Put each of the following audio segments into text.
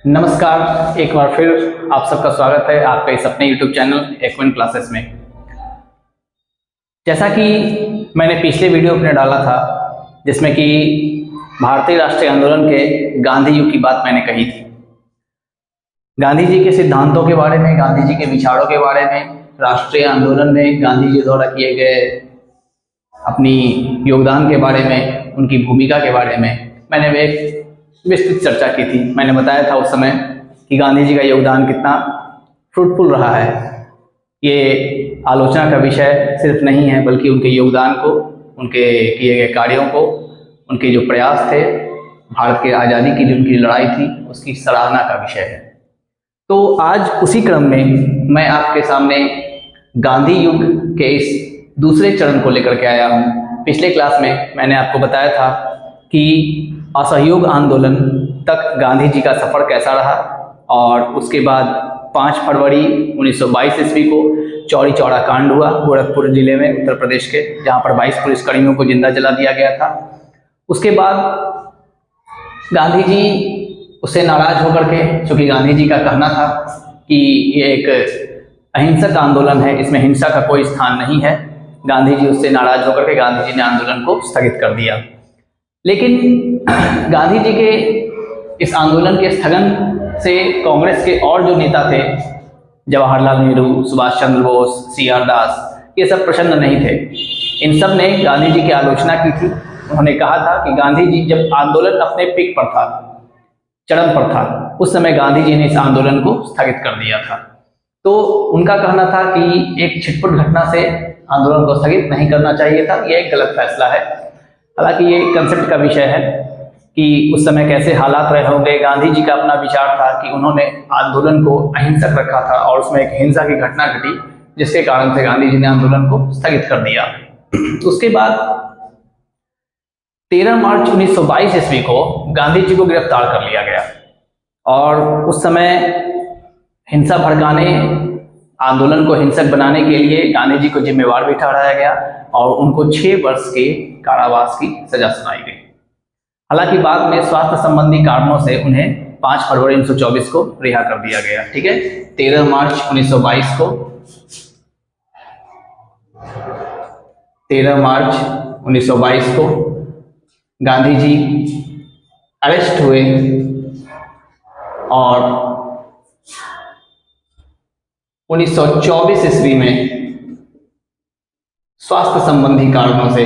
नमस्कार, एक बार फिर आप सबका स्वागत है आपका इस अपने YouTube चैनल एक्विन क्लासेस में। जैसा कि मैंने पिछले वीडियो अपने डाला था जिसमें कि भारतीय राष्ट्रीय आंदोलन के गांधी युग की बात मैंने कही थी। गांधी जी के सिद्धांतों के बारे में, गांधी जी के विचारों के बारे में, राष्ट्रीय आंदोलन में गांधी जी द्वारा किए गए अपनी योगदान के बारे में, उनकी भूमिका के बारे में मैंने एक विस्तृत चर्चा की थी। मैंने बताया था उस समय कि गांधी जी का योगदान कितना फ्रूटफुल रहा है। ये आलोचना का विषय सिर्फ नहीं है, बल्कि उनके योगदान को, उनके किए गए कार्यों को, उनके जो प्रयास थे, भारत के आज़ादी की जो उनकी लड़ाई थी, उसकी सराहना का विषय है। तो आज उसी क्रम में मैं आपके सामने गांधी युग के इस दूसरे चरण को लेकर के आया हूँ। पिछले क्लास में मैंने आपको बताया था कि असहयोग आंदोलन तक गांधी जी का सफ़र कैसा रहा, और उसके बाद 5 फरवरी 1922 ईस्वी को चौरी चौरा कांड हुआ गोरखपुर जिले में, उत्तर प्रदेश के, जहां पर 22 पुलिसकर्मियों को जिंदा जला दिया गया था। उसके बाद गांधी जी उससे नाराज होकर के, चूँकि गांधी जी का कहना था कि ये एक अहिंसक आंदोलन है, इसमें हिंसा का कोई स्थान नहीं है, गांधी जी उससे नाराज होकर के गांधी जी ने आंदोलन को स्थगित कर दिया। लेकिन गांधी जी के इस आंदोलन के स्थगन से कांग्रेस के और जो नेता थे, जवाहरलाल नेहरू, सुभाष चंद्र बोस, CR दास, ये सब प्रसन्न नहीं थे। इन सब ने गांधी जी की आलोचना की थी। उन्होंने कहा था कि गांधी जी, जब आंदोलन अपने पिक पर था, चरम पर था, उस समय गांधी जी ने इस आंदोलन को स्थगित कर दिया था। तो उनका कहना था कि एक छिटपुट घटना से आंदोलन को स्थगित नहीं करना चाहिए था, यह एक गलत फैसला है। हालांकि ये कंसेप्ट का विषय है कि उस समय कैसे हालात रहे होंगे। गांधी जी का अपना विचार था कि उन्होंने आंदोलन को अहिंसक रखा था और उसमें एक हिंसा की घटना घटी, जिसके कारण से गांधी जी ने आंदोलन को स्थगित कर दिया। उसके बाद 13 मार्च 1922 ईस्वी को गांधी जी को गिरफ्तार कर लिया गया, और उस समय हिंसा भड़काने, आंदोलन को हिंसक बनाने के लिए गांधी जी को जिम्मेवार भी ठहराया गया और उनको 6 वर्ष के कारावास की सजा सुनाई गई। हालांकि बाद में स्वास्थ्य संबंधी कारणों से उन्हें 5 फरवरी 1924 को रिहा कर दिया गया। ठीक है, 13 मार्च 1922 को 13 मार्च 1922 को गांधी जी अरेस्ट हुए और 1924 ईस्वी में स्वास्थ्य संबंधी कारणों से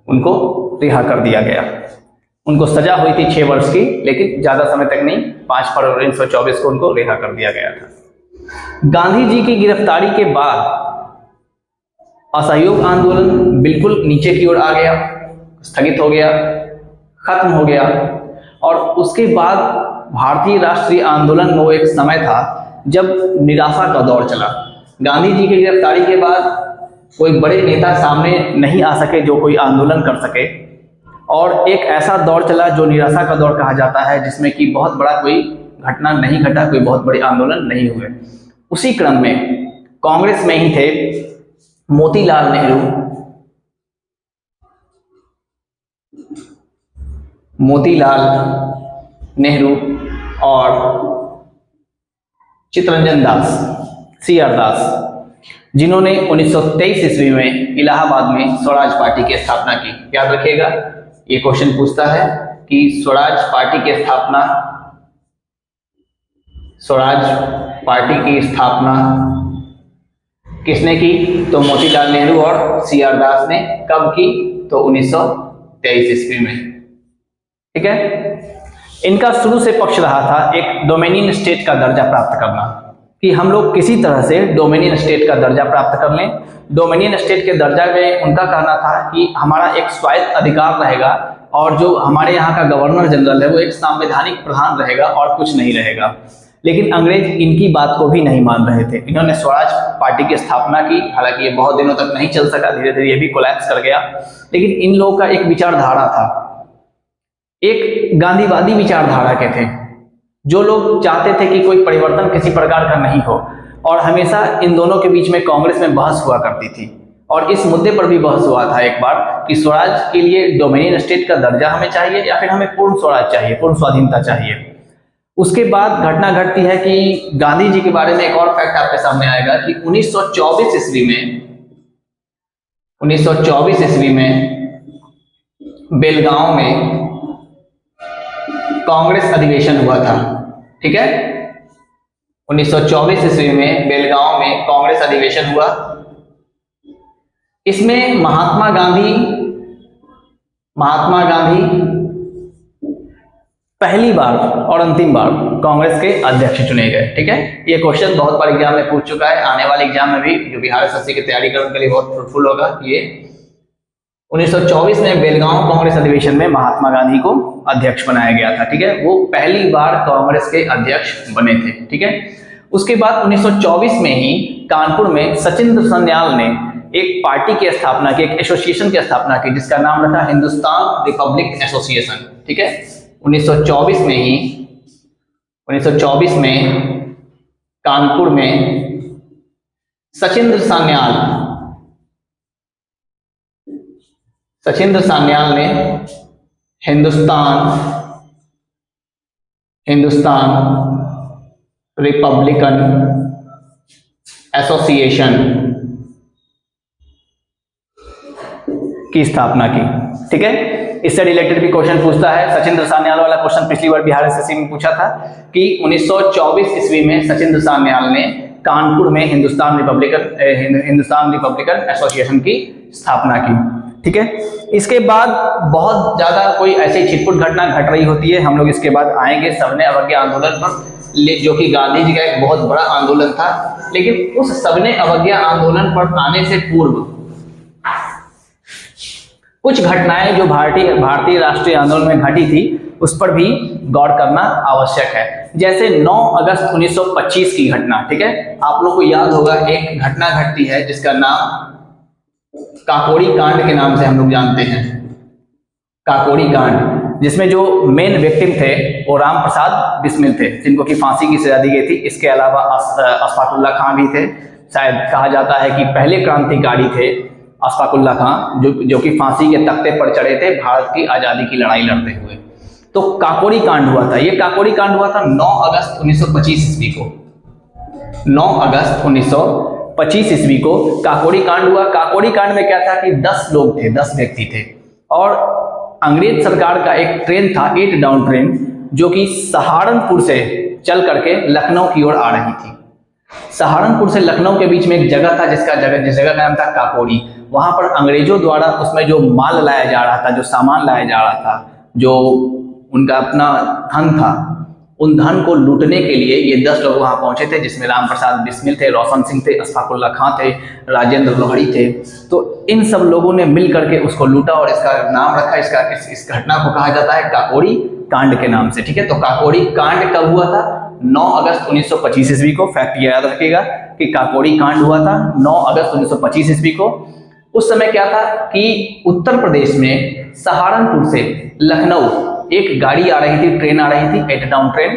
उनको रिहा कर दिया गया। उनको सजा हुई थी 6 वर्ष की, लेकिन ज्यादा समय तक नहीं, 5 फरवरी 1924 को उनको रिहा कर दिया गया था। गांधी जी की गिरफ्तारी के बाद असहयोग आंदोलन बिल्कुल नीचे की ओर आ गया, स्थगित हो गया, खत्म हो गया। और उसके बाद भारतीय राष्ट्रीय आंदोलन में वो एक समय था जब निराशा का दौर चला। गांधी जी की गिरफ्तारी के बाद कोई बड़े नेता सामने नहीं आ सके जो कोई आंदोलन कर सके, और एक ऐसा दौर चला जो निराशा का दौर कहा जाता है, जिसमें कि बहुत बड़ा कोई घटना नहीं घटा, कोई बहुत बड़े आंदोलन नहीं हुए। उसी क्रम में कांग्रेस में ही थे मोतीलाल नेहरू, और चित्तरंजन दास, CR दास, जिन्होंने 1923 ईस्वी में इलाहाबाद में स्वराज पार्टी की स्थापना की। याद रखिएगा, ये क्वेश्चन पूछता है कि स्वराज पार्टी की स्थापना किसने की? तो मोतीलाल नेहरू और CR दास ने। कब की? तो 1923 ईस्वी में। ठीक है, इनका शुरू से पक्ष रहा था एक डोमिनियन स्टेट का दर्जा प्राप्त करना, कि हम लोग किसी तरह से डोमिनियन स्टेट का दर्जा प्राप्त कर लें। डोमिनियन स्टेट के दर्जा में उनका कहना था कि हमारा एक स्वायत्त अधिकार रहेगा, और जो हमारे यहाँ का गवर्नर जनरल है वो एक संवैधानिक प्रधान रहेगा और कुछ नहीं रहेगा। लेकिन अंग्रेज इनकी बात को भी नहीं मान रहे थे। इन्होंने स्वराज पार्टी की स्थापना की। हालांकि ये बहुत दिनों तक नहीं चल सका, धीरे धीरे ये भी कोलैप्स कर गया। लेकिन इन लोगों का एक विचारधारा था, एक गांधीवादी विचारधारा के थे, जो लोग चाहते थे कि कोई परिवर्तन किसी प्रकार का नहीं हो। और हमेशा इन दोनों के बीच में कांग्रेस में बहस हुआ करती थी, और इस मुद्दे पर भी बहस हुआ था एक बार कि स्वराज के लिए डोमिनियन स्टेट का दर्जा हमें चाहिए या फिर हमें पूर्ण स्वराज चाहिए, पूर्ण स्वाधीनता चाहिए। उसके बाद घटना घटती है कि गांधी जी के बारे में एक और फैक्ट आपके सामने आएगा कि 1924 ईस्वी में बेलगांव में कांग्रेस अधिवेशन हुआ था। ठीक है, 1924 ईस्वी में बेलगांव में कांग्रेस अधिवेशन हुआ। इसमें महात्मा गांधी पहली बार और अंतिम बार कांग्रेस के अध्यक्ष चुने गए। ठीक है, ये क्वेश्चन बहुत बार एग्जाम में पूछ चुका है, आने वाले एग्जाम में भी जो बिहार एसएससी की तैयारी करने के लिए बहुत फ्रूटफुल होगा। ये 1924 में बेलगांव कांग्रेस अधिवेशन में महात्मा गांधी को अध्यक्ष बनाया गया था। ठीक है, वो पहली बार कांग्रेस के अध्यक्ष बने थे। ठीक है, उसके बाद 1924 में ही कानपुर में सचिंद्र सन्याल ने एक पार्टी की स्थापना की, एक एसोसिएशन की स्थापना की, जिसका नाम रखा हिंदुस्तान रिपब्लिक एसोसिएशन। ठीक है, 1924 में कानपुर में सचिंद्र सान्याल ने हिंदुस्तान रिपब्लिकन एसोसिएशन की स्थापना की। ठीक है, इससे रिलेटेड भी क्वेश्चन पूछता है। सचिंद्र सान्याल वाला क्वेश्चन पिछली बार बिहार एसएससी में पूछा था कि 1924 ईस्वी में सचिंद्र सान्याल ने कानपुर में हिंदुस्तान रिपब्लिकन एसोसिएशन की स्थापना की। ठीक है, इसके बाद बहुत ज्यादा कोई ऐसी छिटपुट घटना घट रही होती है, हम लोग इसके बाद आएंगे सविनय अवज्ञा आंदोलन पर, जो कि गांधी जी का एक बहुत बड़ा आंदोलन था। लेकिन उस सविनय अवज्ञा आंदोलन पर आने से पूर्व कुछ घटनाएं जो भारतीय राष्ट्रीय आंदोलन में घटी थी उस पर भी गौर करना आवश्यक है। जैसे 9 अगस्त 1925 की घटना। ठीक है, आप लोग को याद होगा एक घटना घटती है जिसका नाम काकोरी कांड के नाम से हम लोग जानते हैं। काकोरी कांड, जिसमें जो मेन विक्टिम थे वो राम प्रसाद बिस्मिल थे, जिनको कि फांसी की सजा दी गई थी। इसके अलावा अशफाकुल्ला खां भी थे। शायद कहा जाता है कि पहले क्रांतिकारी थे अशफाकुल्ला खां, जो कि फांसी के तख्ते पर चढ़े थे भारत की आजादी की लड़ाई लड़ते हुए। तो काकोरी कांड हुआ था। ये काकोरी कांड हुआ था 9 अगस्त 1925 ईस्वी को। 9 अगस्त 1925 ईस्वी को काकोरी कांड हुआ। काकोरी कांड में क्या था कि 10 लोग थे, 10 व्यक्ति थे, और अंग्रेज सरकार का एक ट्रेन था, 8 डाउन ट्रेन, जो कि सहारनपुर से चल करके लखनऊ की ओर आ रही थी। सहारनपुर से लखनऊ के बीच में एक जगह था जिस जगह का नाम था काकोरी। वहां पर अंग्रेजों द्वारा उसमें जो माल लाया जा रहा था, जो सामान लाया जा रहा था, जो उनका अपना धन था, उन धन को लूटने के लिए ये 10 लोग वहां पहुंचे थे, जिसमें राम प्रसाद बिस्मिल थे, रोशन सिंह थे, अशफाकुल्ला खां थे, राजेंद्र लोहड़ी थे। तो इन सब लोगों ने मिल करके उसको लूटा और इसका नाम रखा, इस घटना को कहा जाता है काकोरी कांड के नाम से। ठीक है, तो काकोरी कांड कब हुआ था? 9 अगस्त 1925 ईस्वी को। फैक्ट याद रखिएगा कि काकोरी कांड हुआ था 9 अगस्त 1925 ईस्वी को। उस समय क्या था कि उत्तर प्रदेश में सहारनपुर से लखनऊ एक गाड़ी आ रही थी, ट्रेन आ रही थी, 8 डाउन ट्रेन,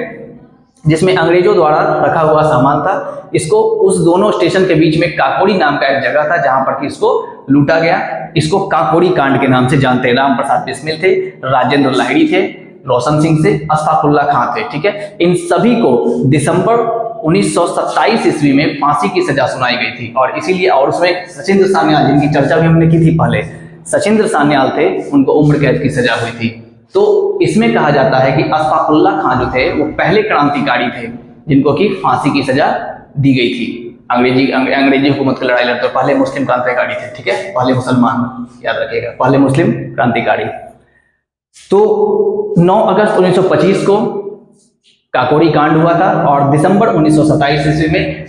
जिसमें अंग्रेजों द्वारा रखा हुआ सामान था। इसको उस दोनों स्टेशन के बीच में काकोरी नाम का एक जगह था जहां पर कि इसको लूटा गया। इसको काकोरी कांड के नाम से जानते हैं। राम प्रसाद बिस्मिल थे, राजेंद्र लाहिड़ी थे, रोशन सिंह से, अशफाकुल्ला खां थे। ठीक है, इन सभी को दिसंबर 1927 ईस्वी में फांसी की सजा सुनाई गई थी। और इसीलिए, और उसमें सचिंद्र सान्याल, जिनकी चर्चा भी हमने की थी पहले, सचिंद्र सान्याल थे, उनको उम्र कैद की सजा हुई थी। तो इसमें कहा जाता है कि अशफाकुल्ला खां जो थे वो पहले क्रांतिकारी थे जिनको कि फांसी की सजा दी गई थी। अंग्रेजी हुकूमत की लड़ाई लड़ते पहले मुस्लिम क्रांतिकारी थे। ठीक है, पहले मुसलमान, याद रखिएगा, पहले मुस्लिम क्रांतिकारी। तो 9 अगस्त 1925 को काकोरी कांड हुआ था और दिसंबर 1927 ईस्वी में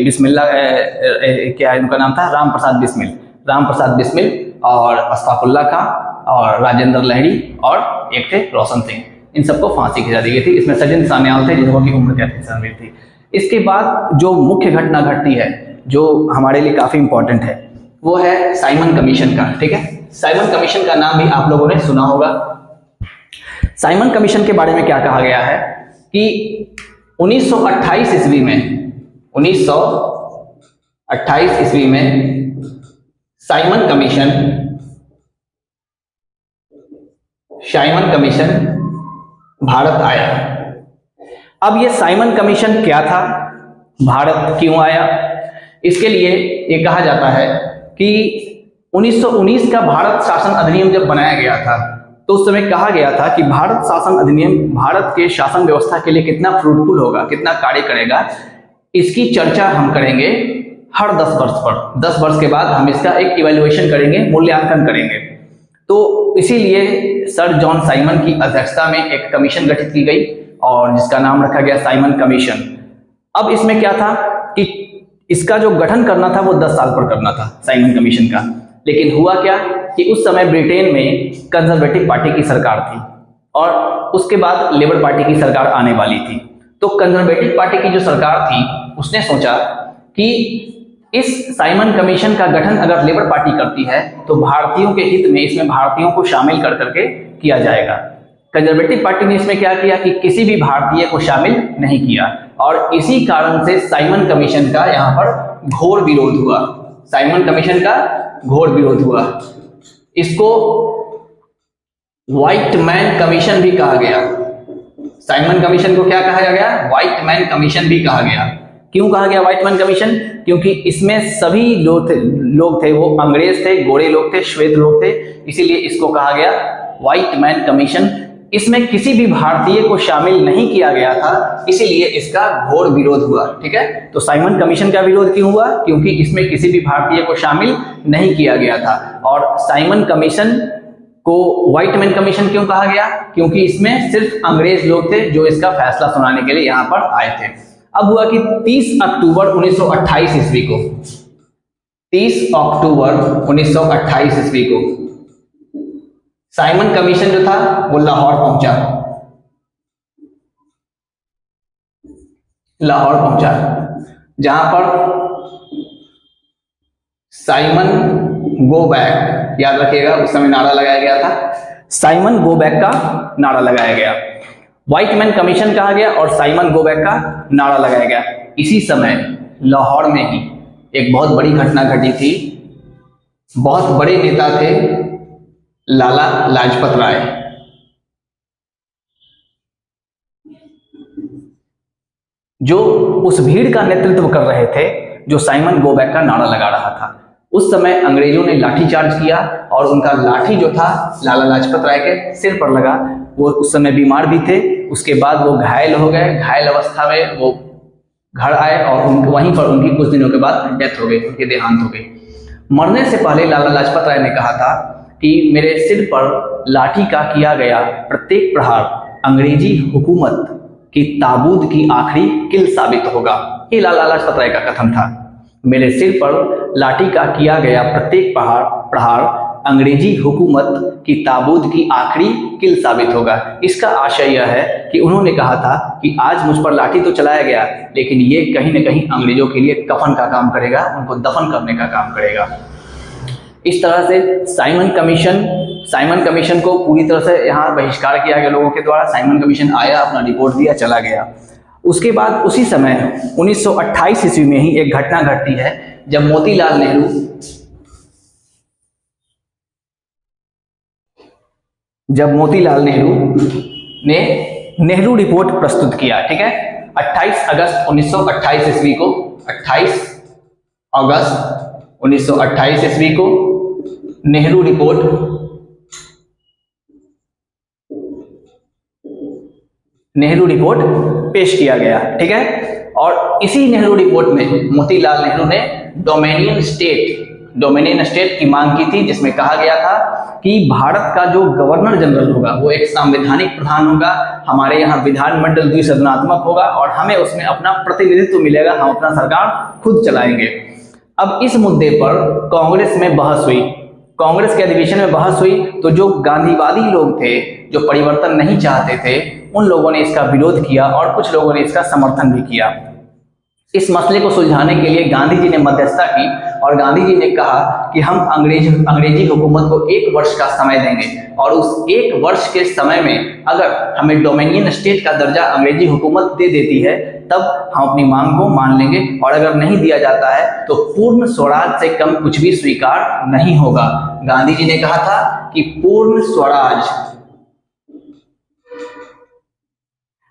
बिस्मिल्ला क्या उनका नाम था, राम प्रसाद बिस्मिल और अशफाकुल्ला खां और राजेंद्र लाहिड़ी और एक थे रोशन सिंह, इन सबको फांसी की सजा दी गई थी। इसमें सचिंद्र सान्याल थे जिनको की उम्र कैद की सजा मिली थी। इसके बाद जो मुख्य घटना घटती है जो हमारे लिए काफी इंपॉर्टेंट है वो है साइमन कमीशन का। ठीक है, साइमन कमीशन का नाम भी आप लोगों ने सुना होगा। साइमन कमीशन के बारे में क्या कहा गया है कि 1928 ईस्वी में Simon commission, Simon commission Bharat आया। अब ये साइमन कमीशन क्या था, भारत क्यों आया, इसके लिए ये कहा जाता है कि 1919 का भारत शासन अधिनियम जब बनाया गया था तो उस समय कहा गया था कि भारत शासन अधिनियम भारत के शासन व्यवस्था के लिए कितना फ्रूटफुल होगा, कितना कार्य करेगा, इसकी चर्चा हम करेंगे हर 10 वर्ष पर। 10 वर्ष के बाद हम इसका एक इवैल्यूएशन करेंगे, मूल्यांकन करेंगे। तो इसीलिए सर जॉन साइमन की अध्यक्षता में एक कमीशन गठित की गई और जिसका नाम रखा गया साइमन कमीशन। अब इसमें क्या था कि इसका जो गठन करना था वो 10 साल पर करना था साइमन कमीशन का, लेकिन हुआ क्या कि उस समय ब्रिटेन में कंजर्वेटिव पार्टी की सरकार थी और उसके बाद लेबर पार्टी की सरकार आने वाली थी। तो कंजर्वेटिव पार्टी की जो सरकार थी उसने सोचा कि इस साइमन कमीशन का गठन अगर लेबर पार्टी करती है तो भारतीयों के हित में इसमें भारतीयों को शामिल कर करके किया जाएगा। कंजर्वेटिव पार्टी ने इसमें क्या किया कि किसी भी भारतीय को शामिल नहीं किया और इसी कारण से साइमन कमीशन का यहाँ पर घोर विरोध हुआ। साइमन कमीशन का घोर विरोध हुआ। इसको व्हाइट मैन कमीशन भी कहा गया। साइमन कमीशन को क्या कहा गया? व्हाइट मैन कमीशन भी कहा गया। क्यों कहा गया व्हाइट मैन कमीशन? क्योंकि इसमें सभी लोग थे वो अंग्रेज थे, गोरे लोग थे, श्वेत लोग थे, इसीलिए इसको कहा गया व्हाइट मैन कमीशन। इसमें किसी भी भारतीय को शामिल नहीं किया गया था, इसीलिए इसका घोर विरोध हुआ। ठीक है, तो साइमन कमीशन का विरोध क्यों हुआ? क्योंकि इसमें किसी भी भारतीय को शामिल नहीं किया गया था। और साइमन कमीशन को व्हाइट मैन कमीशन क्यों कहा गया? क्योंकि इसमें सिर्फ अंग्रेज लोग थे जो इसका फैसला सुनाने के लिए यहां पर आए थे। अब हुआ कि 30 अक्टूबर 1928 ईस्वी को 30 अक्टूबर 1928 ईस्वी को साइमन कमीशन जो था वो लाहौर पहुंचा। लाहौर पहुंचा जहां पर साइमन गो बैक, याद रखिएगा उस समय नारा लगाया गया था, साइमन गो बैक का नारा लगाया गया। व्हाइट मैन कमीशन कहा गया और साइमन गो बैक का नारा लगाया गया। इसी समय लाहौर में ही एक बहुत बड़ी घटना घटी थी। बहुत बड़े नेता थे लाला लाजपत राय। जो उस भीड़ का नेतृत्व कर रहे थे जो साइमन गो बैक का नारा लगा रहा था। उस समय अंग्रेजों ने लाठीचार्ज किया और उनका लाठी जो था लाला लाजपत राय के सिर पर लगा। वो उस समय बीमार भी थे, उसके बाद वो घायल हो गए। घायल अवस्था में वो घर आए और वहीं पर उनकी कुछ दिनों के बाद डेथ हो गई, उनके देहांत हो गई। मरने से पहले लाला लाजपत राय ने कहा था कि मेरे सिर पर लाठी का किया गया प्रत्येक प्रहार अंग्रेजी हुकूमत की ताबूत की आखिरी किल साबित होगा। ये लाला लाजपत राय का कथन था। मेरे सिर पर लाठी का किया गया प्रत्येक प्रहार अंग्रेजी हुकूमत की ताबूत की आखिरी किल साबित होगा। इसका आशय यह है कि उन्होंने कहा था कि आज मुझ पर लाठी तो चलाया गया, लेकिन ये कहीं न कहीं अंग्रेजों के लिए कफन का काम करेगा, उनको दफन करने का काम करेगा। इस तरह से साइमन कमीशन को पूरी तरह से यहाँ बहिष्कार किया गया लोगों के द्वारा। साइमन कमीशन आया, अपना रिपोर्ट दिया, चला गया। उसके बाद उसी समय 1928 ईस्वी में ही एक घटना घटती है जब मोतीलाल नेहरू ने नेहरू रिपोर्ट प्रस्तुत किया। ठीक है, 28 अगस्त 1928 ईस्वी को 28 अगस्त 1928 ईस्वी को नेहरू रिपोर्ट पेश किया गया। ठीक है, और इसी नेहरू रिपोर्ट में मोतीलाल नेहरू ने डोमिनियन स्टेट की मांग की थी, जिसमें कहा गया था कि भारत का जो गवर्नर जनरल होगा वो एक संवैधानिक प्रधान होगा। हमारे यहाँ विधानमंडल द्विसदनात्मक होगा और हमें उसमें अपना प्रतिनिधित्व मिलेगा, हम अपना सरकार खुद चलाएंगे। अब इस मुद्दे पर कांग्रेस में बहस हुई, कांग्रेस के अधिवेशन में बहस हुई। तो जो गांधीवादी लोग थे, जो परिवर्तन नहीं चाहते थे, उन लोगों ने इसका विरोध किया और कुछ लोगों ने इसका समर्थन भी किया। इस मसले को सुलझाने के लिए गांधी जी ने मध्यस्थता की और गांधी जी ने कहा कि हम अंग्रेजी हुकूमत को 1 वर्ष का समय देंगे और उस 1 वर्ष के समय में अगर हमें डोमिनियन स्टेट का दर्जा अंग्रेजी हुकूमत दे देती है तब हम अपनी मांग को मान लेंगे, और अगर नहीं दिया जाता है तो पूर्ण स्वराज से कम कुछ भी स्वीकार नहीं होगा। गांधी जी ने कहा था कि पूर्ण स्वराज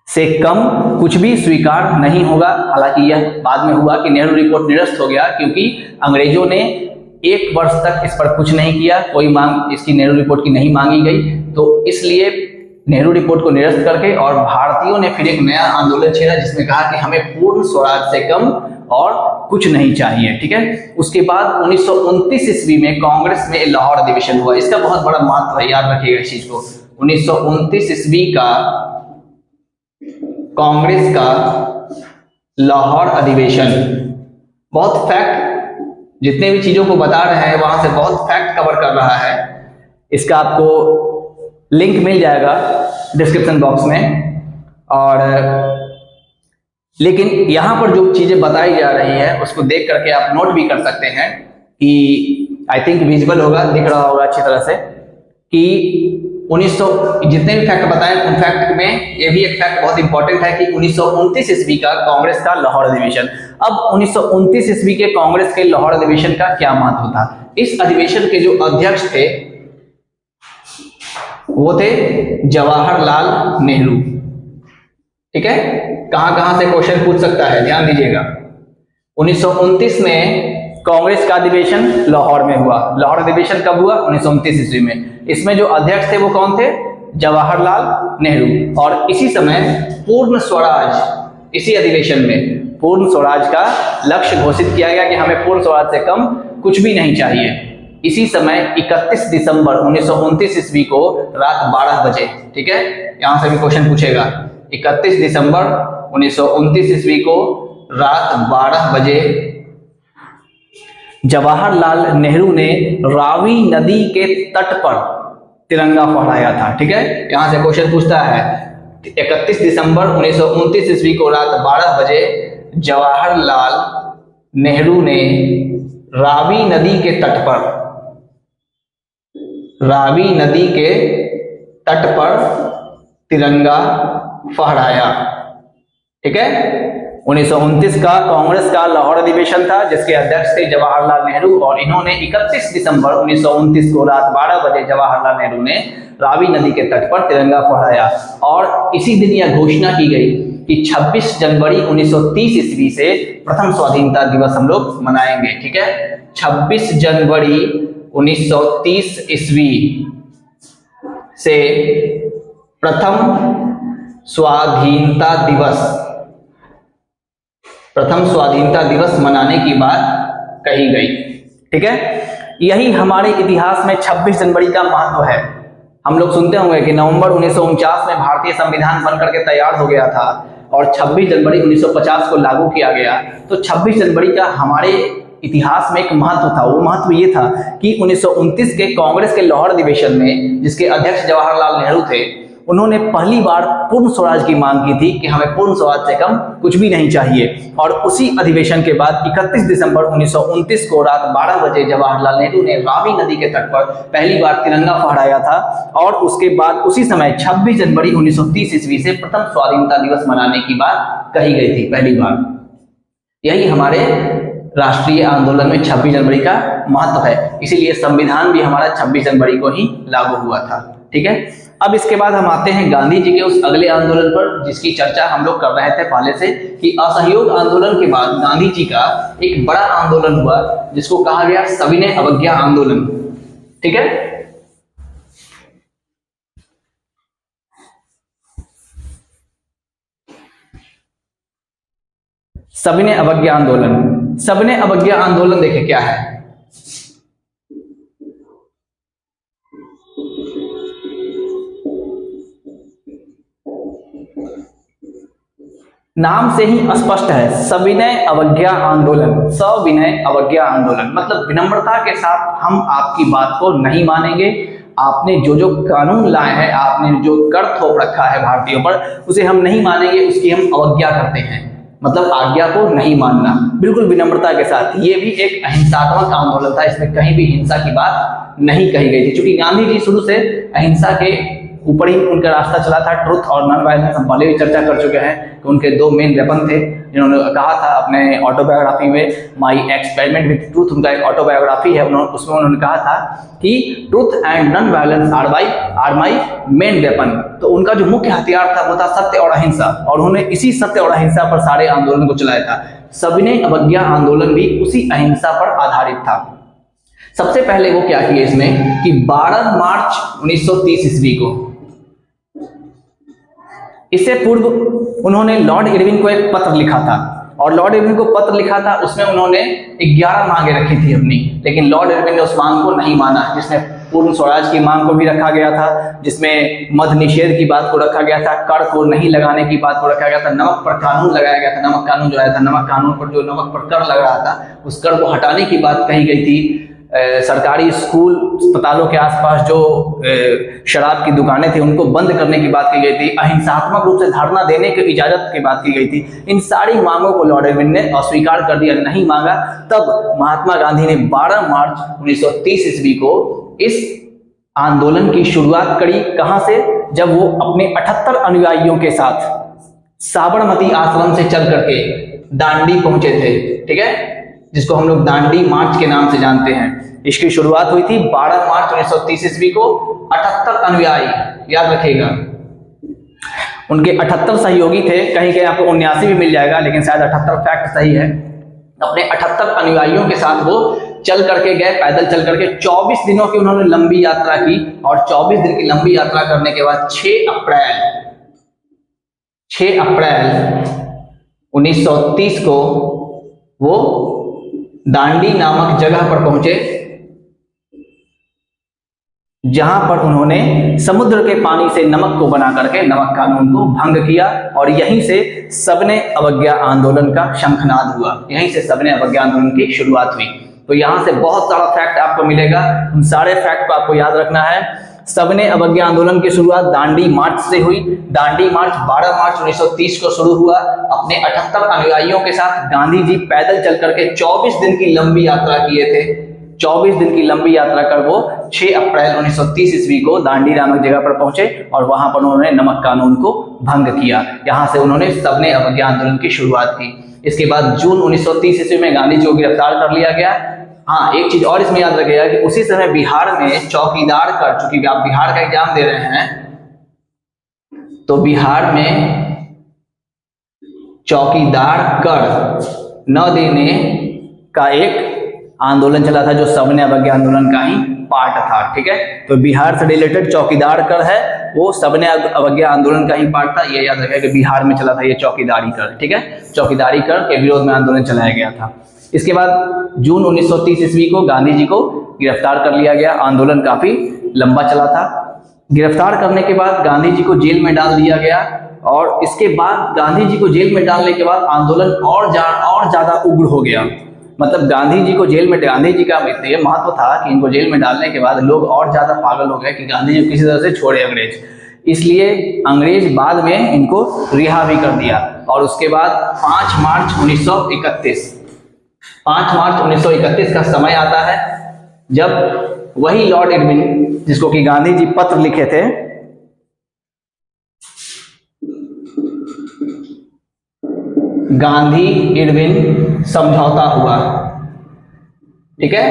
से कम कुछ भी स्वीकार नहीं होगा। हालांकि यह बाद में हुआ कि नेहरू रिपोर्ट निरस्त हो गया, क्योंकि अंग्रेजों ने 1 वर्ष तक इस पर कुछ नहीं किया, कोई मांग इसकी नेहरू रिपोर्ट की नहीं मांगी गई, तो इसलिए नेहरू रिपोर्ट को निरस्त करके और भारतीयों ने फिर एक नया आंदोलन छेड़ा जिसमें कहा कि हमें पूर्ण स्वराज से कम और कुछ नहीं चाहिए। ठीक है, उसके बाद 1929 ईस्वी में कांग्रेस में लाहौर अधिवेशन हुआ। इसका बहुत बड़ा महत्व है, याद रखिएगा इस चीज को। 1929 ईस्वी का कांग्रेस का लाहौर अधिवेशन, बहुत फैक्ट, जितने भी चीजों को बता रहे हैं वहां से बहुत फैक्ट कवर कर रहा है। इसका आपको लिंक मिल जाएगा डिस्क्रिप्शन बॉक्स में। और लेकिन यहां पर जो चीजें बताई जा रही है उसको देख करके आप नोट भी कर सकते हैं कि आई थिंक विजुअल होगा, दिख रहा होगा अच्छी तरह से कि 1900 जितने भी फैक्ट बताए उन फैक्ट में ये भी एक फैक्ट बहुत इंपॉर्टेंट है कि 1929 ईस्वी का कांग्रेस का लाहौर अधिवेशन। अब 1929 ईस्वी के कांग्रेस के लाहौर अधिवेशन का क्या महत्व था? इस अधिवेशन के जो अध्यक्ष थे वो थे जवाहरलाल नेहरू। ठीक है, कहां से क्वेश्चन पूछ सकता है, ध्यान दीजिएगा। 1929 में कांग्रेस का अधिवेशन लाहौर में हुआ। लाहौर अधिवेशन कब हुआ? 1929 ईस्वी में। इसमें जो अध्यक्ष थे वो कौन थे? जवाहरलाल नेहरू। और इसी समय पूर्ण स्वराज, इसी अधिवेशन में पूर्ण स्वराज का लक्ष्य घोषित किया गया कि हमें पूर्ण स्वराज से कम कुछ भी नहीं चाहिए। इसी समय 31 दिसंबर 1929 ईस्वी को रात 12 बजे, ठीक है, यहां से भी क्वेश्चन पूछेगा। 31 दिसंबर 1929 ईस्वी को रात 12 बजे जवाहरलाल नेहरू ने रावी नदी के तट पर तिरंगा फहराया था। ठीक है, यहां से क्वेश्चन पूछता है 31 दिसंबर 1929 ईस्वी को रात 12 बजे जवाहरलाल नेहरू ने रावी नदी के तट पर, रावी नदी के तट पर तिरंगा फहराया। ठीक है, 1929 का कांग्रेस का लाहौर अधिवेशन था जिसके अध्यक्ष थे जवाहरलाल नेहरू, और इन्होंने 31 दिसंबर 1929 को रात 12 बजे जवाहरलाल नेहरू ने रावी नदी के तट पर तिरंगा फहराया। और इसी दिन यह घोषणा की गई कि 26 जनवरी 1930 ईस्वी से प्रथम स्वाधीनता दिवस हम लोग मनाएंगे। ठीक है, 26 जनवरी 1930 ईस्वी से प्रथम स्वाधीनता दिवस मनाने की बात कही गई। ठीक है, यही हमारे इतिहास में 26 जनवरी का महत्व है। हम लोग सुनते होंगे कि नवंबर 1949 में भारतीय संविधान बनकर के तैयार हो गया था और 26 जनवरी 1950 को लागू किया गया। तो 26 जनवरी का हमारे इतिहास में एक महत्व था। वो महत्व ये था कि 1929 के कांग्रेस के लाहौर अधिवेशन में, जिसके अध्यक्ष जवाहरलाल नेहरू थे, उन्होंने पहली बार पूर्ण स्वराज की मांग की थी कि हमें पूर्ण स्वराज से कम कुछ भी नहीं चाहिए। और उसी अधिवेशन के बाद 31 दिसंबर 1929 को रात 12 बजे जवाहरलाल नेहरू ने रावी नदी के तट पर पहली बार तिरंगा फहराया था। और उसके बाद उसी समय 26 जनवरी 1930 ईस्वी से प्रथम स्वाधीनता दिवस मनाने की बात कही गई थी पहली बार। यही हमारे राष्ट्रीय आंदोलन में 26 जनवरी का महत्व है, इसीलिए संविधान भी हमारा 26 जनवरी को ही लागू हुआ था। ठीक है, अब इसके बाद हम आते हैं गांधी जी के उस अगले आंदोलन पर जिसकी चर्चा हम लोग कर रहे थे पहले से, कि असहयोग आंदोलन के बाद गांधी जी का एक बड़ा आंदोलन हुआ जिसको कहा गया सविनय अवज्ञा आंदोलन। ठीक है, सविनय अवज्ञा आंदोलन। सविनय अवज्ञा आंदोलन देखिए क्या है। नाम से ही स्पष्ट है, सविनय अवज्ञा आंदोलन। सविनय अवज्ञा आंदोलन मतलब विनम्रता के साथ हम आपकी बात को नहीं मानेंगे। आपने जो जो कानून लाए हैं, आपने जो कर थोप रखा है भारतीयों पर, उसे हम नहीं मानेंगे, उसकी हम अवज्ञा करते हैं। मतलब आज्ञा को नहीं मानना, बिल्कुल विनम्रता के साथ। ये भी एक अहिंसात्मक आंदोलन था, इसमें कहीं भी हिंसा की बात नहीं कही गई थी। क्योंकि गांधी जी शुरू से अहिंसा के ऊपर ही उनका रास्ता चला था, ट्रुथ और नॉन वायलेंस। हम पहले भी चर्चा कर चुके हैं कि उनके दो मेन वेपन थे, जिन्होंने कहा था अपने ऑटोबायोग्राफी में, माई एक्सपेरिमेंट विद ट्रूथ, उनका एक ऑटोबायोग्राफी है, उसमें उन्होंने कहा था कि truth and non violence are my main weapon. तो उनका जो मुख्य हथियार था वो था सत्य और अहिंसा, और उन्होंने इसी सत्य और अहिंसा पर सारे आंदोलन को चलाया था। सविनय अवज्ञा आंदोलन भी उसी अहिंसा पर आधारित था। सबसे पहले वो क्या किए इसमें कि 12 मार्च 1930 ईस्वी को, इससे पूर्व उन्होंने लॉर्ड इरविन को एक पत्र लिखा था, और लॉर्ड इरविन को पत्र लिखा था, उसमें उन्होंने 11 मांगे रखी थी अपनी, लेकिन लॉर्ड इरविन ने उस मांग को नहीं माना, जिसमें पूर्ण स्वराज की मांग को भी रखा गया था, जिसमें मद्य निषेध की बात को रखा गया था, कर को नहीं लगाने की बात को रखा गया था, नमक पर कानून लगाया गया था। नमक कानून जो आया था, नमक कानून पर जो नमक पर कर लग रहा था, उस कर को हटाने की बात कही गई थी। सरकारी स्कूल अस्पतालों के आसपास जो शराब की दुकानें थी उनको बंद करने की बात की गई थी। अहिंसात्मक रूप से धरना देने की इजाजत की बात की गई थी। इन सारी मांगों को लॉर्ड इरविन ने अस्वीकार कर दिया, नहीं मांगा। तब महात्मा गांधी ने 12 मार्च 1930 ईस्वी को इस आंदोलन की शुरुआत करी। कहां से? जब वो अपने 78 अनुयायियों के साथ साबरमती आश्रम से चल करके दांडी पहुंचे थे, ठीक है, जिसको हम लोग दांडी मार्च के नाम से जानते हैं। इसकी शुरुआत हुई थी 12 मार्च 1930 ईस्वी को। 78 अनुयायी, याद रखिएगा, उनके 78 सहयोगी थे। कहीं कहीं आपको 79 भी मिल जाएगा, लेकिन शायद 78 फैक्ट सही है। अपने 78 अनुयायियों के साथ वो चल करके गए, पैदल चल करके। 24 दिनों की उन्होंने लंबी यात्रा की, और 24 दिन की लंबी यात्रा करने के बाद 6 अप्रैल 1930 को वो दांडी नामक जगह पर पहुंचे, जहां पर उन्होंने समुद्र के पानी से नमक को बना करके नमक कानून को भंग किया, और यहीं से सविनय अवज्ञा आंदोलन का शंखनाद हुआ। यहीं से सविनय अवज्ञा आंदोलन की शुरुआत हुई। तो यहां से बहुत सारा फैक्ट आपको मिलेगा, उन सारे फैक्ट को आपको याद रखना है। सविनय अवज्ञा आंदोलन की शुरुआत दांडी मार्च से हुई। दांडी मार्च 12 मार्च 1930 को शुरू हुआ। अपने 78 अनुयायियों के साथ गांधी जी पैदल चल करके 24 दिन की लंबी यात्रा किए थे। 24 दिन की लंबी यात्रा कर वो 6 अप्रैल 1930 ईस्वी को दांडी नामक जगह पर पहुंचे, और वहां पर उन्होंने नमक कानून को भंग किया। यहां से उन्होंने सविनय अवज्ञा आंदोलन की शुरुआत की। इसके बाद जून 1930 ईस्वी में गांधी जी को गिरफ्तार कर लिया गया। हाँ, एक चीज और इसमें याद रखिएगा कि उसी समय बिहार में चौकीदार कर, चूंकि आप बिहार का एग्जाम दे रहे हैं, तो बिहार में चौकीदार कर न देने का एक आंदोलन चला था, जो सविनय अवज्ञा आंदोलन का ही पार्ट था, ठीक है। तो बिहार से रिलेटेड चौकीदार कर है, वो सविनय अवज्ञा आंदोलन का ही पार्ट था। ये याद रखिएगा कि बिहार में चला था ये चौकीदारी कर, ठीक है। चौकीदारी कर के विरोध में आंदोलन चलाया गया था। इसके बाद जून 1930 ईस्वी को गांधी जी को गिरफ्तार कर लिया गया। आंदोलन काफी लंबा चला था। गिरफ्तार करने के बाद गांधी जी को जेल में डाल दिया गया, और इसके बाद गांधी जी को जेल में डालने के बाद आंदोलन और ज्यादा उग्र हो गया। मतलब गांधी जी को जेल में, गांधी जी का ये महत्व था कि इनको जेल में डालने के बाद लोग और ज्यादा पागल हो गए कि गांधी जी किसी तरह से छोड़े अंग्रेज। इसलिए अंग्रेज बाद में इनको रिहा भी कर दिया। और उसके बाद 5 मार्च 1931 का समय आता है, जब वही लॉर्ड इरविन, जिसको कि गांधी जी पत्र लिखे थे, गांधी इरविन समझौता हुआ, ठीक है,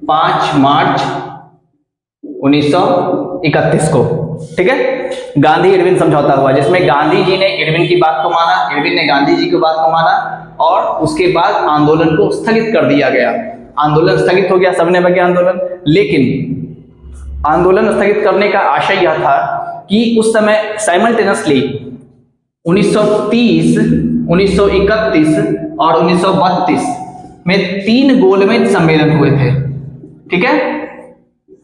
5 मार्च 1931 को, ठीक है, गांधी इरविन समझौता हुआ, जिसमें गांधी जी ने इरविन की बात को माना, इरविन ने गांधी जी की बात को माना, और उसके बाद आंदोलन को स्थगित कर दिया गया। आंदोलन स्थगित हो गया, सविनय अवज्ञा आंदोलन। लेकिन आंदोलन स्थगित करने का आशय यह था कि उस समय साइमल्टेनियसली 1930, 1931 और 1932 में 3 गोलमेज सम्मेलन हुए थे, ठीक है।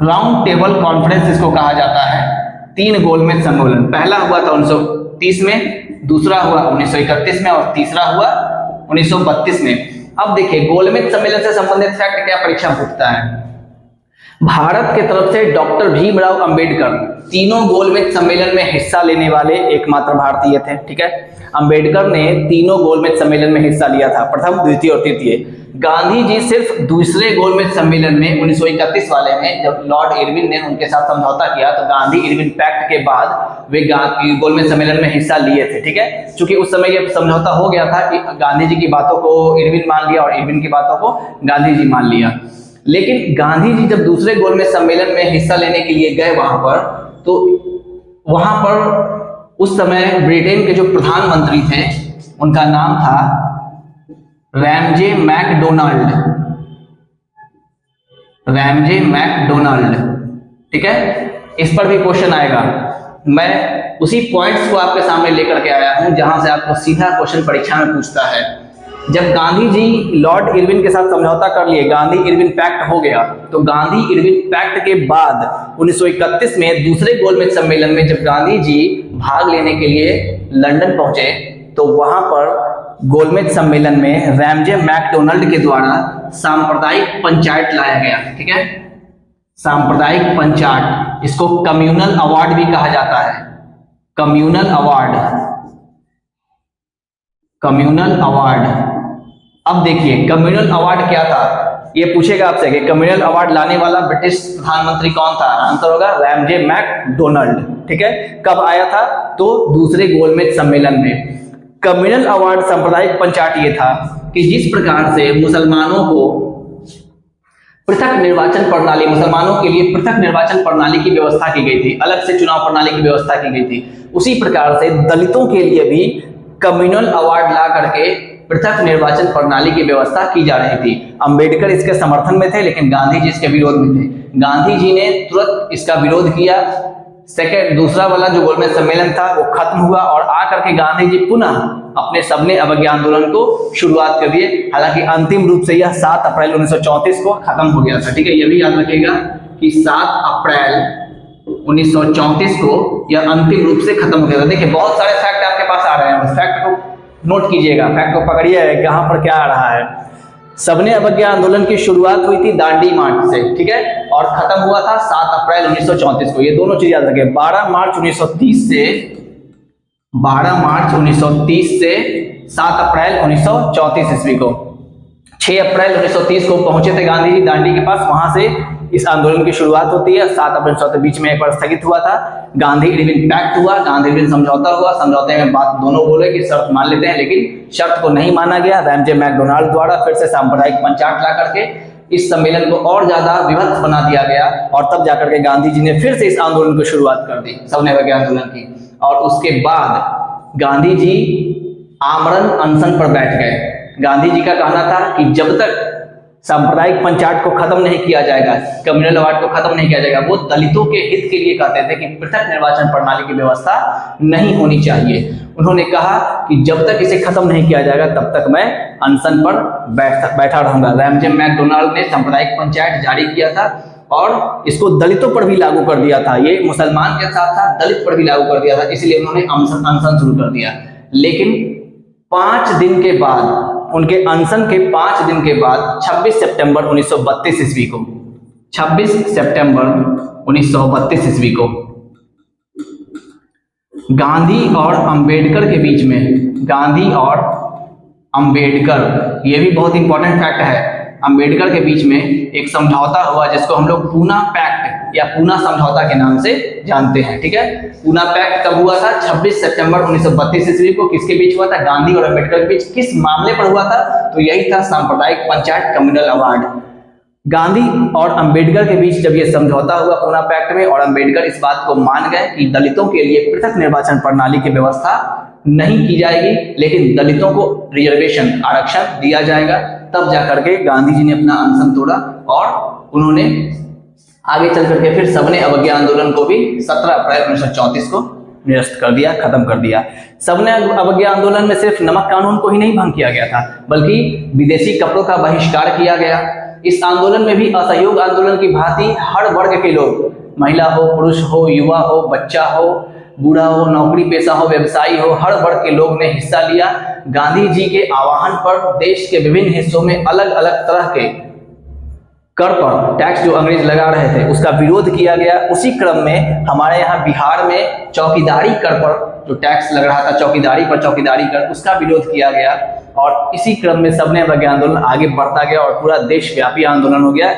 राउंड टेबल कॉन्फ्रेंस इसको कहा जाता है। 3 गोलमेज सम्मेलन, पहला हुआ था 1930 में, दूसरा हुआ 1931 में, और तीसरा हुआ 1932 में। अब देखिए, गोलमेज सम्मेलन से संबंधित फैक्ट क्या परीक्षा पूछता है। भारत के तरफ से डॉक्टर भीमराव अंबेडकर तीनों गोलमेज सम्मेलन में हिस्सा लेने वाले एकमात्र भारतीय थे। ठीक है, अंबेडकर ने तीनों गोलमेज सम्मेलन में हिस्सा लिया था, प्रथम, द्वितीय और तृतीय। गांधी जी सिर्फ दूसरे गोलमेज सम्मेलन में 1931 वाले में, जब लॉर्ड इरविन ने उनके साथ समझौता किया तो गांधी इरविन पैक्ट के बाद वे गोलमेज सम्मेलन में हिस्सा लिए थे। ठीक है, क्योंकि उस समय ये समझौता हो गया था कि गांधी जी की बातों को इरविन मान लिया और इरविन की बातों को गांधी जी मान लिया। लेकिन गांधी जी जब दूसरे गोलमेज सम्मेलन में हिस्सा लेने के लिए गए वहां पर, तो वहां पर उस समय ब्रिटेन के जो प्रधानमंत्री थे उनका नाम था रैमजे मैकडोनाल्ड। Ramsay McDonald. ठीक है, इस पर भी क्वेश्चन आएगा। मैं उसी पॉइंट्स को आपके सामने लेकर के आया हूं जहां से आपको सीधा क्वेश्चन परीक्षा में पूछता है। जब गांधी जी लॉर्ड इरविन के साथ समझौता कर लिए, गांधी इरविन पैक्ट हो गया, तो गांधी इरविन पैक्ट के बाद 1931 में दूसरे गोलमेज सम्मेलन में जब गांधी जी भाग लेने के लिए लंदन पहुंचे, तो वहां पर गोलमेज सम्मेलन में रैमजे मैकडोनाल्ड के द्वारा सांप्रदायिक पंचायत लाया गया। ठीक है, सांप्रदायिक पंचायत, इसको कम्युनल अवार्ड भी कहा जाता है। Communal award, communal award. अब देखिए कम्युनल अवार्ड क्या था, ये पूछेगा आपसे कि कम्युनल अवार्ड लाने वाला ब्रिटिश प्रधानमंत्री कौन था। आंसर होगा रैमजे मैकडोनाल्ड। ठीक है, कब आया था, तो दूसरे गोलमेज सम्मेलन में। कम्युनल अवार्ड सांप्रदायिक पंचायत ये था कि जिस प्रकार से मुसलमानों को पृथक निर्वाचन प्रणाली, मुसलमानों के लिए पृथक निर्वाचन प्रणाली की व्यवस्था की गई थी, अलग से चुनाव प्रणाली की व्यवस्था की गई थी, उसी प्रकार से दलितों के लिए भी कम्युनल अवार्ड ला करके पृथक निर्वाचन प्रणाली की व्यवस्था की जा रही थी। अंबेडकर इसके समर्थन में थे, लेकिन गांधी जी इसके विरोध में थे। गांधी जी ने तुरंत इसका विरोध किया। दूसरा वाला जो गोलमेज सम्मेलन था वो खत्म हुआ और आकर के गांधी जी पुनः अपने सबने अवज्ञा आंदोलन को शुरुआत कर दिए। हालांकि अंतिम रूप से यह 7 अप्रैल 1934 को खत्म हो गया था। ठीक है, यह भी याद रखिएगा कि 7 अप्रैल 1934 को यह अंतिम रूप से खत्म हो गया था। देखिए बहुत सारे फैक्ट आपके पास आ रहे हैं, फैक्ट को नोट कीजिएगा, फैक्ट को पकड़िए कहां पर क्या आ रहा है। सबने अवज्ञा आंदोलन की शुरुआत हुई थी दांडी मार्च से। ठीक है, और खत्म हुआ था 7 अप्रैल 1934 को। ये दोनों चीज याद रखें। 12 मार्च 1930 से 7 अप्रैल 1934 ईस्वी को। 6 अप्रैल 1930 को पहुंचे थे गांधी जी दांडी के पास, वहां से इस आंदोलन की शुरुआत होती है। 7 अप्रैल 1934 बीच में एक बार स्थगित हुआ था। गांधी इरविन पैक्ट हुआ, गांधी इरविन समझौता हुआ। समझौते में बात दोनों बोले कि शर्त मान लेते हैं, लेकिन शर्त को नहीं माना गया। रैमजे मैकडोनाल्ड द्वारा फिर से सांप्रदायिक पंचायत ला करके इस सम्मेलन को और ज्यादा विभक्त बना दिया गया, और तब जाकर के गांधी जी ने फिर से इस आंदोलन की शुरुआत कर दी, सबने अवज्ञा आंदोलन की। और उसके बाद गांधी जी आमरण अनशन पर बैठ गए। गांधी जी का कहना था कि जब तक सांप्रदायिक पंचायत को खत्म नहीं किया जाएगा, कम्युनल अवार्ड को खत्म नहीं किया जाएगा, वो दलितों के हित के लिए कहते थे कि पृथक निर्वाचन प्रणाली की व्यवस्था नहीं होनी चाहिए। उन्होंने कहा कि जब तक इसे खत्म नहीं किया जाएगा तब तक मैं अनशन पर बैठा रहूंगा। रैमजे मैकडोनाल्ड ने सांप्रदायिक पंचायत जारी किया था और इसको दलितों पर भी लागू कर दिया था। ये मुसलमान के साथ साथ दलित पर भी लागू कर दिया था, इसलिए उन्होंने अनशन शुरू कर दिया। लेकिन 5 दिन के बाद, उनके अनशन के 5 दिन के बाद 26 सितंबर 1932 ईस्वी को, 26 सितंबर 1932 ईस्वी को गांधी और अंबेडकर के बीच में, गांधी और अंबेडकर, ये भी बहुत इंपॉर्टेंट फैक्ट है, अंबेडकर के बीच में एक समझौता हुआ जिसको हम लोग पूना पैक्ट या पूना समझौता के नाम से जानते हैं। ठीक है, पूना पैक्ट कब हुआ था? 26 सितंबर 1932 ईस्वी को। किसके बीच हुआ था? गांधी और अंबेडकर के बीच। किस मामले पर हुआ था? तो यही था सांप्रदायिक पंचायत कम्युनल अवार्ड। गांधी और अंबेडकर के बीच जब ये समझौता हुआ पूना पैक्ट में, और अंबेडकर इस बात को मान गए कि दलितों के लिए पृथक निर्वाचन प्रणाली की व्यवस्था नहीं की जाएगी, लेकिन दलितों को रिजर्वेशन, आरक्षण दिया जाएगा, तब जाकर के गांधी जी ने अपना अनशन तोड़ा और उन्होंने आगे चल करके फिर सबने अवज्ञा आंदोलन को भी 17 अप्रैल 1934 को निरस्त कर दिया, खत्म कर दिया। सबने अवज्ञा आंदोलन में सिर्फ नमक कानून को ही नहीं भंग किया गया था, बल्कि विदेशी कपड़ों का बहिष्कार किया गया। इस आंदोलन में भी असहयोग आंदोलन की भांति हर वर्ग के लोग, महिला हो, पुरुष हो, युवा हो, बच्चा हो, बूढ़ा हो, नौकरी पेशा हो, व्यवसायी हो, हर वर्ग के लोग ने हिस्सा लिया। गांधी जी के आह्वान पर देश के विभिन्न हिस्सों में अलग अलग तरह के कर पर टैक्स जो अंग्रेज लगा रहे थे उसका विरोध किया गया। उसी क्रम में हमारे यहाँ बिहार में चौकीदारी कर पर जो टैक्स लग रहा था, चौकीदारी पर चौकीदारी कर, उसका विरोध किया गया। और इसी क्रम में सविनय अवज्ञा आंदोलन आगे बढ़ता गया और पूरा देशव्यापी आंदोलन हो गया,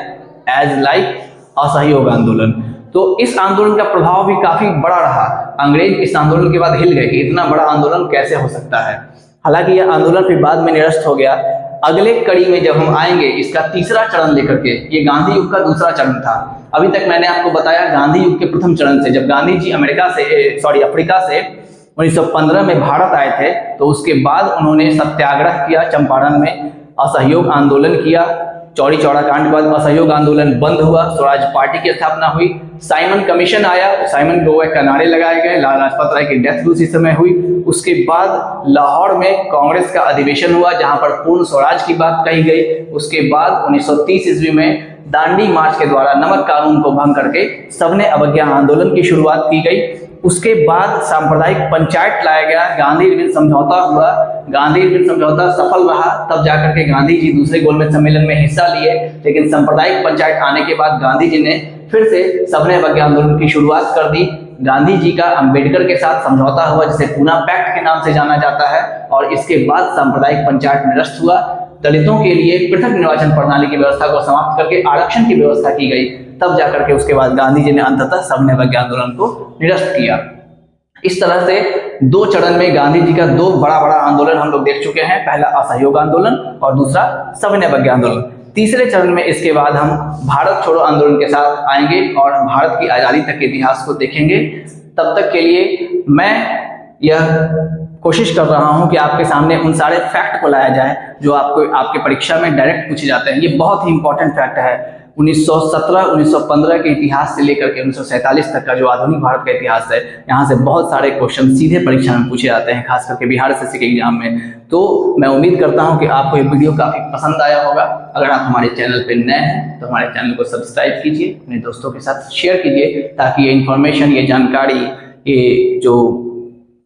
एज लाइक असहयोग आंदोलन। तो इस आंदोलन का प्रभाव भी काफी बड़ा रहा। अंग्रेज इस आंदोलन के बाद हिल गए कि इतना बड़ा आंदोलन कैसे हो सकता है। हालांकि यह आंदोलन फिर बाद में निरस्त हो गया। अगले कड़ी में जब हम आएंगे इसका तीसरा चरण लेकर के, ये गांधी युग का दूसरा चरण था। अभी तक मैंने आपको बताया गांधी युग के प्रथम चरण से, जब गांधी जी अफ्रीका से 1915 में भारत आए थे, तो उसके बाद उन्होंने सत्याग्रह किया, चंपारण में असहयोग आंदोलन किया। चौरी चौरा कांड के बाद असहयोग आंदोलन बंद हुआ, स्वराज पार्टी की स्थापना हुई, साइमन कमीशन आया, साइमन गोवा का नारे लगाए गए, लाला लाजपत राय की डेथ भी उसी समय हुई। उसके बाद लाहौर में कांग्रेस का अधिवेशन हुआ जहां पर पूर्ण स्वराज की बात कही गई। उसके बाद 1930 ईस्वी में दांडी मार्च के द्वारा नमक कानून को भंग करके सविनय अवज्ञा आंदोलन की शुरुआत की गई। उसके बाद सांप्रदायिक पंचायत लाया गया, गांधी इरविन समझौता हुआ, गांधी इरविन समझौता सफल रहा, तब जाकर के गांधी जी दूसरे गोलमेज सम्मेलन में हिस्सा लिए। लेकिन सांप्रदायिक पंचायत आने के बाद गांधी जी ने फिर से सविनय अवज्ञा आंदोलन की शुरुआत कर दी। गांधी जी का अंबेडकर के साथ समझौता हुआ जिसे पूना पैक्ट के नाम से जाना जाता है, और इसके बाद सांप्रदायिक पंचायत निरस्त हुआ। दलितों के लिए पृथक निर्वाचन प्रणाली की व्यवस्था को समाप्त करके आरक्षण की व्यवस्था की गई। तब जाकर के उसके बाद गांधी जी ने अंततः सविनय अवज्ञा आंदोलन को निरस्त किया। इस तरह से दो चरण में गांधी जी का दो बड़ा बड़ा आंदोलन हम लोग देख चुके हैं, पहला असहयोग आंदोलन और दूसरा सविनय अवज्ञा आंदोलन। तीसरे चरण में इसके बाद हम भारत छोड़ो आंदोलन के साथ आएंगे और भारत की आजादी तक के इतिहास को देखेंगे। तब तक के लिए मैं यह कोशिश कर रहा हूं कि आपके सामने उन सारे फैक्ट को लाया जाए जो आपको आपके परीक्षा में डायरेक्ट पूछे जाते हैं। ये बहुत ही इंपॉर्टेंट फैक्ट है। 1917, 1915 के इतिहास से लेकर के 1947 तक का जो आधुनिक भारत का इतिहास है, यहाँ से बहुत सारे क्वेश्चन सीधे परीक्षा में पूछे जाते हैं, खास करके बिहार एसएससी के एग्जाम में। तो मैं उम्मीद करता हूँ कि आपको ये वीडियो काफी पसंद आया होगा। अगर आप हमारे चैनल पर नए हैं तो हमारे चैनल को सब्सक्राइब कीजिए, अपने दोस्तों के साथ शेयर कीजिए, ताकि ये इन्फॉर्मेशन, ये जानकारी, ये जो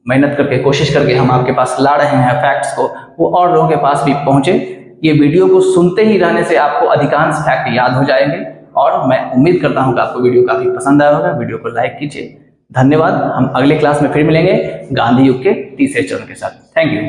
मेहनत करके कोशिश करके हम आपके पास ला रहे हैं फैक्ट्स को, वो और लोगों के पास भी पहुंचे। ये वीडियो को सुनते ही रहने से आपको अधिकांश फैक्ट याद हो जाएंगे, और मैं उम्मीद करता हूं कि आपको वीडियो काफी पसंद आया होगा। वीडियो को लाइक कीजिए। धन्यवाद। हम अगले क्लास में फिर मिलेंगे गांधी युग के तीसरे चरण के साथ। Thank you.